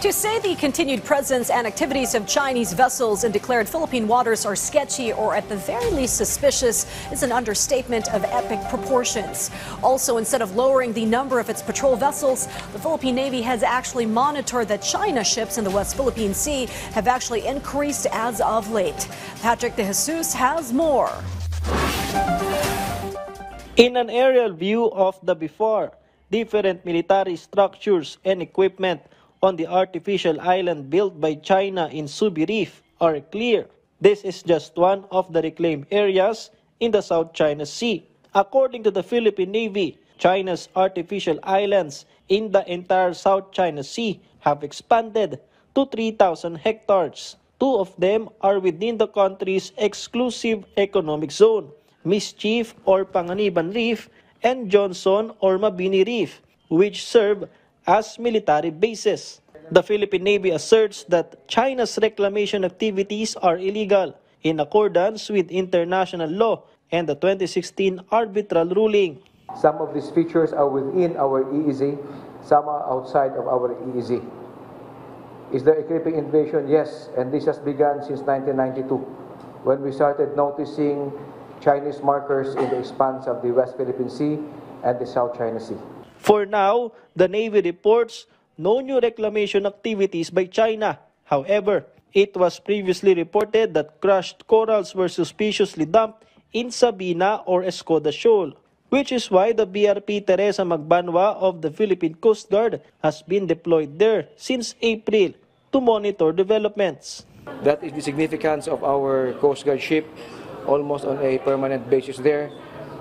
To say the continued presence and activities of Chinese vessels in declared Philippine waters are sketchy or at the very least suspicious is an understatement of epic proportions. Also, instead of lowering the number of its patrol vessels, the Philippine Navy has actually monitored that China ships in the West Philippine Sea have actually increased as of late. Patrick De Jesus has more. In an aerial view of the before, different military structures and equipment on the artificial island built by China in Subi Reef are clear. This is just one of the reclaimed areas in the South China Sea. According to the Philippine Navy, China's artificial islands in the entire South China Sea have expanded to 3,000 hectares. Two of them are within the country's exclusive economic zone, Mischief or Panganiban Reef and Johnson or Mabini Reef, which serve as military bases. The Philippine Navy asserts that China's reclamation activities are illegal in accordance with international law and the 2016 arbitral ruling. Some of these features are within our EEZ, some are outside of our EEZ. Is there a creeping invasion? Yes, and this has begun since 1992 when we started noticing Chinese markers in the expanse of the West Philippine Sea and the South China Sea. For now, the Navy reports no new reclamation activities by China. However, it was previously reported that crushed corals were suspiciously dumped in Sabina or Escoda Shoal, which is why the BRP Teresa Magbanwa of the Philippine Coast Guard has been deployed there since April to monitor developments. That is the significance of our Coast Guard ship almost on a permanent basis there.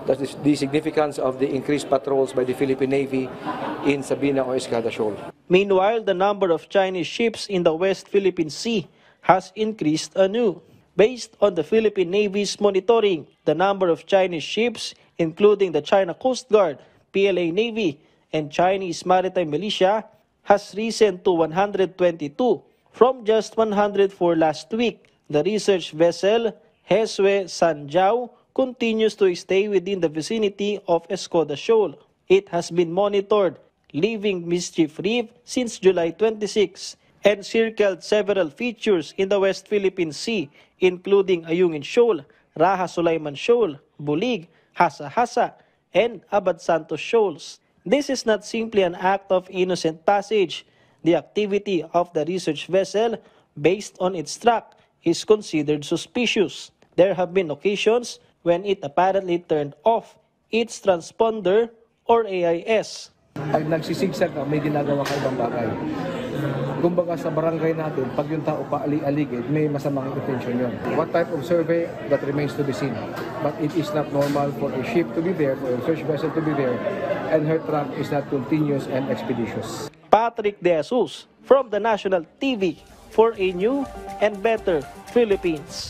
That is the significance of the increased patrols by the Philippine Navy in Sabina or Escada Shoal. Meanwhile, the number of Chinese ships in the West Philippine Sea has increased anew. Based on the Philippine Navy's monitoring, the number of Chinese ships, including the China Coast Guard, PLA Navy, and Chinese Maritime Militia, has risen to 122 from just 104 last week. The research vessel Hesue Sanjiao continues to stay within the vicinity of Escoda Shoal. It has been monitored, leaving Mischief Reef since July 26 and circled several features in the West Philippine Sea, including Ayungin Shoal, Raha Sulaiman Shoal, Bulig, Hasa Hasa, and Abad Santos Shoals. This is not simply an act of innocent passage. The activity of the research vessel, based on its track, is considered suspicious. There have been occasions when it apparently turned off its transponder or AIS. Pag nagsisigsag ka, may ginagawa ka ibang bagay. Kumbaga sa barangay natin, pag yung tao paali-aligid, may masamang intention yun. What type of survey, that remains to be seen. But it is not normal for a ship to be there, for a search vessel to be there, and her track is not continuous and expeditious. Patrick De Jesus from the National TV for a new and better Philippines.